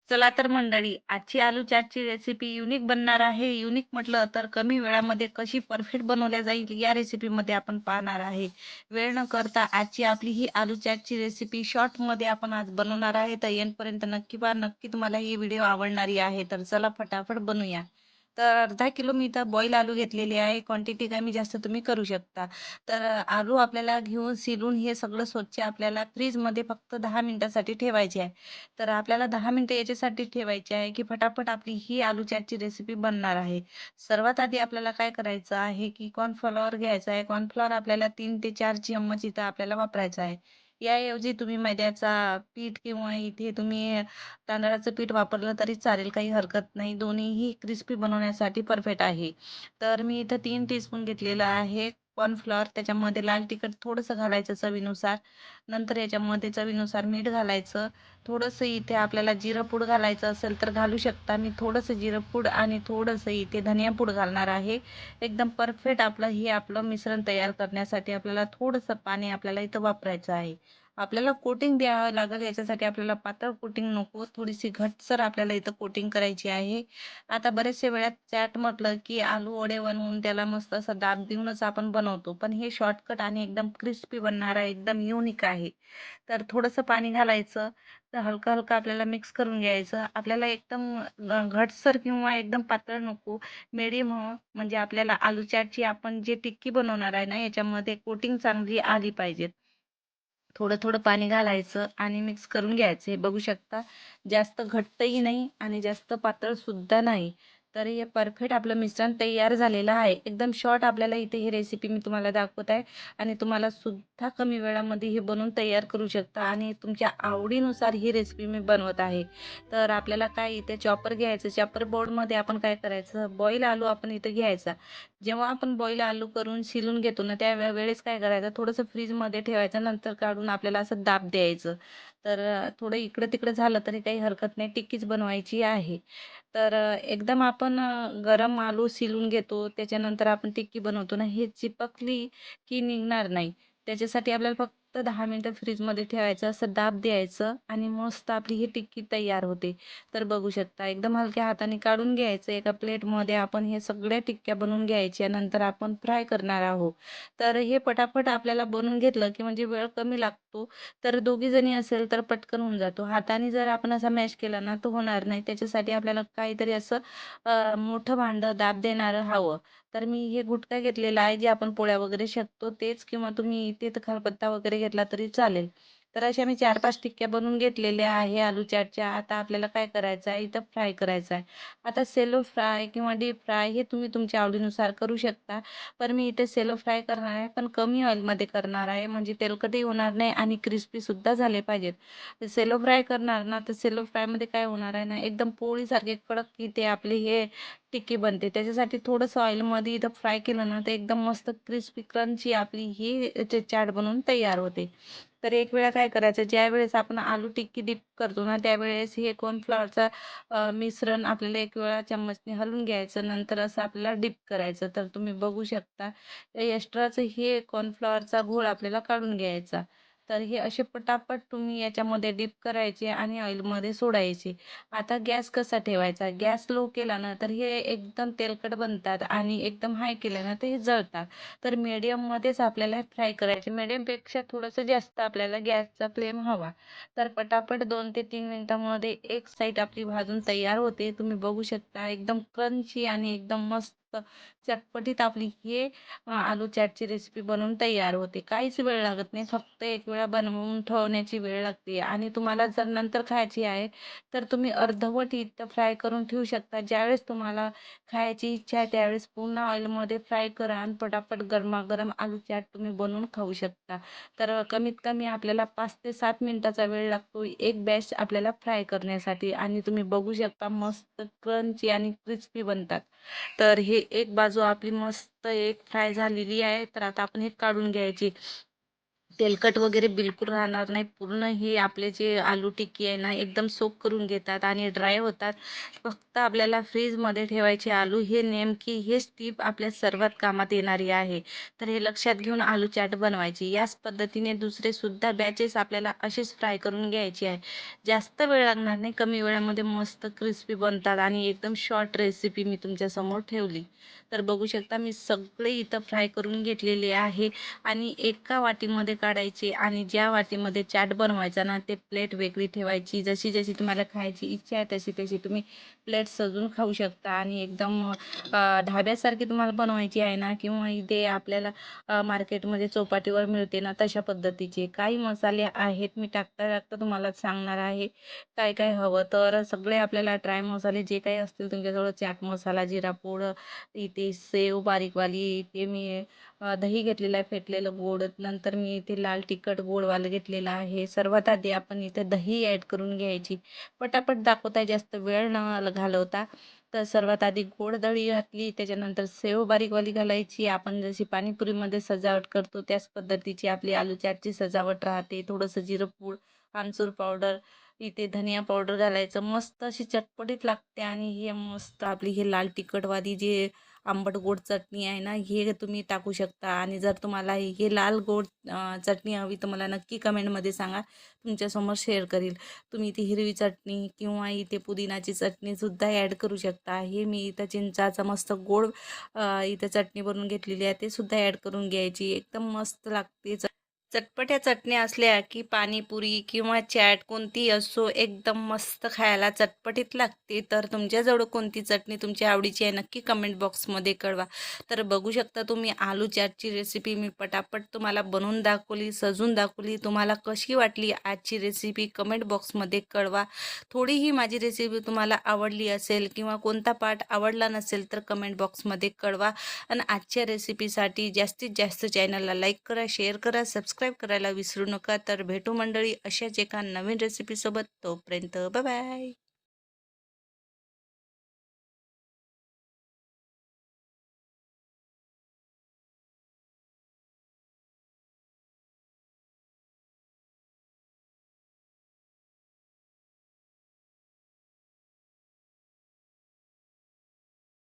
चला तर मंडळी, आजची आलू चाटची रेसिपी युनिक बनणार आहे. युनिक म्हटलं तर कमी वेळामध्ये कशी परफेक्ट बनवल्या जाईल या रेसिपीमध्ये आपण पाहणार आहे. वेळ न करता आजची आपली ही आलू चाटची रेसिपी शॉर्टमध्ये आपण आज बनवणार आहे. तर एंडपर्यंत नक्की पहा. नक्की तुम्हाला ही व्हिडिओ आवडणारी आहे. तर चला फटाफट बनवूया. तर अर्धा किलो मी इथं बॉईल आलू घेतलेले आहे. क्वांटिटी कमी जास्त तुम्ही करू शकता. तर आलू आपल्याला घेऊन शिलून हे सगळं स्वच्छ आपल्याला फ्रीजमध्ये फक्त 10 मिनिटासाठी ठेवायचे आहे. तर आपल्याला 10 मिनिटं याच्यासाठी ठेवायची आहे, की फटाफट आपली ही आलू चाटची रेसिपी बनणार आहे. सर्वात आधी आपल्याला काय करायचं आहे, की कॉर्नफ्लॉवर घ्यायचा आहे. कॉर्नफ्लॉवर आपल्याला 3 ते 4 चम्मच इथं आपल्याला वापरायचा आहे. याऐवजी तुम्ही मैद्याचा पीठ किंवा इथे तुम्ही तांदळाचं पीठ वापरलं तरी चालेल, काही हरकत नाही. दोन्हीही क्रिस्पी बनवण्यासाठी परफेक्ट आहे. तर मी इथं 3 टीस्पून घेतलेलं आहे कॉर्नफ्लॉवर. त्याच्यामध्ये लाल तिखट थोडंसं घालायचं चवीनुसार. नंतर याच्यामध्ये चवीनुसार मीठ घालायचं. थोडंसं इथे आपल्याला जिरं पूड घालायचं असेल तर घालू शकता. मी थोडंसं जिरं पूड आणि थोडंसं इथे धनिया पूड घालणार आहे. एकदम परफेक्ट आपलं मिश्रण तयार करण्यासाठी आपल्याला थोडंसं पाणी आपल्याला इथं वापरायचं आहे. आपल्याला कोटिंग द्यावं लागेल, याच्यासाठी आपल्याला पातळ कोटिंग नको, थोडीशी घटसर आपल्याला इथं कोटिंग करायची आहे. आता बरेचशा वेळात चाट म्हटलं की आलू वडे बनवून त्याला मस्त असा दाब देऊनच आपण बनवतो, पण हे शॉर्टकट आणि एकदम क्रिस्पी बनणार आहे, एकदम युनिक आहे. तर थोडंसं पाणी घालायचं. तर हलकं-हलकं आपल्याला मिक्स करून घ्यायचं. आपल्याला एकदम घटसर किंवा एकदम पातळ नको, मीडियम म्हणजे आपल्याला आलू चाटची आपण जे टिक्की बनवणार आहे ना, याच्यामध्ये कोटिंग चांगली आली पाहिजे. थोडं-थोडं पाणी घालायचं आणि मिक्स करून घ्यायचं. हे बघू शकता, जास्त घट्टही नाही आणि जास्त पातळ सुद्धा नाही. तर हे परफेक्ट आपलं मिश्रण तयार झालेलं आहे. एकदम शॉर्ट आपल्याला इथे ही रेसिपी मी तुम्हाला दाखवत आहे आणि तुम्हाला सुद्धा कमी वेळामध्ये हे बनवून तयार करू शकता आणि तुमच्या आवडीनुसार ही रेसिपी मी बनवत आहे. तर आपल्याला काय इथे चॉपर घ्यायचं. चॉपर बोर्डमध्ये आपण काय करायचं, बॉईल आलू आपण इथे घ्यायचा. जेव्हा आपण बॉईल आलू करून शिलून घेतो ना, त्या वेळेस काय करायचं, थोडंसं फ्रीजमध्ये ठेवायचं. नंतर काढून आपल्याला असं दाब द्यायचं. तर थोडं इकडं-तिकडं झालं तरी काही हरकत नाही, टिक्कीच बनवायची आहे. तर एकदम आपण गरम आलू शिलून घेतो, त्याच्यानंतर आपण टिक्की बनवतो ना, हे चिपकली की निघणार नाही. त्याच्यासाठी आपल्याला फक्त 10 मिनिटं फ्रीजमध्ये ठेवायचं, असं दाब द्यायचं आणि मस्त आपली ही टिक्की तयार होते. तर बघू शकता, एकदम हलक्या हाताने काढून घ्यायचं. एका प्लेटमध्ये आपण हे सगळ्या टिक्क्या बनवून घ्यायच्या. नंतर आपण फ्राय करणार आहोत. तर हे पटापट आपल्याला बनवून घेतलं की म्हणजे वेळ कमी लागतो. तर दोघी जणी असेल तर पटकन होऊन जातो. हाताने जर आपण असा मॅश केला ना, तर होणार नाही. त्याच्यासाठी आपल्याला काहीतरी असं मोठं भांडं दाब देणारं हवं. तर मी हे गुटखा घेतलेला आहे, जे आपण पोळ्या वगैरे शेकतो तेच, किंवा तुम्ही इथे तर खलबत्ता वगैरे घेतला तरी चालेल. तर अशा मी 4-5 टिक्क्या बनवून घेतलेल्या आहे आलू चाटच्या. आता आपल्याला काय करायचं आहे, इथं फ्राय करायचं आहे. आता सेलो फ्राय किंवा डीप फ्राय हे तुम्ही तुमच्या आवडीनुसार करू शकता. पण मी इथे सेलो फ्राय करणार आहे, पण कमी ऑइलमध्ये करणार आहे, म्हणजे तेलकटही होणार नाही आणि क्रिस्पी सुद्धा झाले पाहिजेत. सेलो फ्राय करणार ना, तर सेलो फ्रायमध्ये काय होणार आहे ना, एकदम पोळीसारखे कडक इथे आपली हे टिक्की बनते. त्याच्यासाठी थोडंसं ऑइलमध्ये इथं फ्राय केलं ना, तर एकदम मस्त क्रिस्पी क्रंची आपली ही चाट बनवून तयार होते. तर एक वेळा काय करायचं, ज्यावेळेस आपण आलू टिक्की डिप करतो ना, त्यावेळेस हे कॉर्नफ्लॉवरचा मिश्रण आपल्याला एक वेळा चम्मचने हलवून घ्यायचं. नंतर असं आपल्याला डिप करायचं. तर तुम्ही बघू शकता, एक्स्ट्राचं हे कॉर्नफ्लॉवरचा घोळ आपल्याला काढून घ्यायचा. तर हे असे पटापट तुम्ही याच्यामध्ये डिप करायचे आणि ऑइलमध्ये सोडायचे. आता गॅस कसा ठेवायचा? गॅस लो केला ना, तर हे एकदम तेलकट बनतात आणि एकदम हाय केलं ना, तर हे जळतात. तर मीडियममध्येच आपल्याला फ्राय करायचे. मीडियमपेक्षा थोडंसं जास्त आपल्याला गॅसचा फ्लेम हवा. तर पटापट 2 ते 3 मिनिटांमध्ये एक साईड आपली भाजून तयार होते. तुम्ही बघू शकता, एकदम क्रंची आणि एकदम मस्त चटपटीत आपली हे आलू चाटची रेसिपी बनवून तयार होते. काहीच वेळ लागत नाही. फक्त एक वेळा बनवून ठेवण्याची वेळ लागते आणि तुम्हाला जर नंतर खायची आहे, तर तुम्ही अर्धवट इथं फ्राय करून ठेवू शकता. ज्यावेळेस तुम्हाला खायची इच्छा आहे, त्यावेळेस पुन्हा ऑइलमध्ये फ्राय करा आणि पटापट गरमागरम आलू चाट तुम्ही बनवून खाऊ शकता. तर कमीत कमी आपल्याला 5 ते 7 मिनिटाचा वेळ लागतो एक बॅच आपल्याला फ्राय करण्यासाठी आणि तुम्ही बघू शकता, मस्त क्रंची आणि क्रिस्पी बनतात. तर हे एक बाजू आपली मस्त एक फ्राय झालेली आहे. तर आता आपण हे काढून घ्यायची. तेलकट वगैरे बिलकुल राहणार नाही. पूर्ण हे आपले जे आलू टिक्की आहे ना, एकदम सोक करून घेतात आणि ड्राय होतात. फक्त आपल्याला फ्रीजमध्ये ठेवायचे आलू. हे नेमकी हेच टीप आपल्या सर्वात कामात येणारी आहे. तर हे लक्षात घेऊन आलू चाट बनवायची. याच पद्धतीने दुसरे सुद्धा बॅचेस आपल्याला असेच फ्राय करून घ्यायचे आहे. जास्त वेळ लागणार नाही, कमी वेळामध्ये मस्त क्रिस्पी बनतात आणि एकदम शॉर्ट रेसिपी मी तुमच्यासमोर ठेवली. तर बघू शकता मी सगळे इथं फ्राय करून घेतलेले आहे. आणि एका वाटीमध्ये काढायची आणि ज्या वाटीमध्ये चाट बनवायचा ना, ते प्लेट वेगळी ठेवायची. जशी जशी तुम्हाला खायची इच्छा आहे तशी तशी तुम्ही प्लेट सजवून खाऊ शकता. आणि एकदम ढाब्यासारखी तुम्हाला बनवायची आहे ना, किंवा इथे आपल्याला मार्केटमध्ये चौपाटीवर मिळते ना, तशा पद्धतीचे काही मसाले आहेत मी टाकता टाकता तुम्हाला सांगणार आहे काय काय हवं. तर सगळे आपल्याला ड्राय मसाले जे काही असतील तुमच्याजवळ, चाट मसाला, जिरा पूड, इथे सेव बारीकवाली, इथे मी दही घेतलेलं आहे फेटलेलं गोड. नंतर मी इथे लाल तिखट गोडवालं घेतलेलं आहे. सर्वात आधी आपण इथे दही ॲड करून घ्यायची. पटापट दाखवता, जास्त वेळ न घालवता. तर सर्वात आधी गोड दही घातली, त्याच्यानंतर सेव बारीकवाली घालायची. आपण जशी पाणीपुरीमध्ये सजावट करतो त्याच पद्धतीची आपली आलू चाटची सजावट राहते. थोडंसं जिरं पूड, आमचूर पावडर, इथे धनिया पावडर घालायचं. मस्त अशी चटपटीत लागते. आणि हे मस्त आपली हे लाल तिखटवाली जे आंबट गोड चटणी आहे ना, हे तुम्ही टाकू शकता. आणि जर तुम्हाला हे लाल गोड चटणी हवी तर मला नक्की कमेंटमध्ये सांगा, तुमच्यासमोर शेअर करील. तुम्ही इथे हिरवी चटणी किंवा इथे पुदिनाची चटणीसुद्धा ॲड करू शकता. हे मी इथं चिंचाचा मस्त गोड इथं चटणी बनवून घेतलेली आहे, ते सुद्धा ॲड करून घ्यायची. एकदम मस्त लागते. चटपट्या चटण्या असल्या की पाणीपुरी किंवा चाट कोणती असो, एकदम मस्त खायला चटपटीत लागते. तर तुमच्याजवळ कोणती चटणी तुमच्या आवडीची आहे नक्की कमेंट बॉक्समध्ये कळवा. तर बघू शकता तुम्ही आलू चाटची रेसिपी मी पटापट तुम्हाला बनवून दाखवली, सजून दाखवली. तुम्हाला कशी वाटली आजची रेसिपी कमेंट बॉक्समध्ये कळवा. थोडीही माझी रेसिपी तुम्हाला आवडली असेल किंवा कोणता पार्ट आवडला नसेल तर कमेंट बॉक्समध्ये कळवा. आणि आजच्या रेसिपीसाठी जास्तीत जास्त चॅनलला लाईक करा, शेअर करा, सबस्क्राईब करायला विसरू नका. तर भेटू मंडळी अशाच एका नवीन रेसिपीसोबत. तोपर्यंत बाय बाय.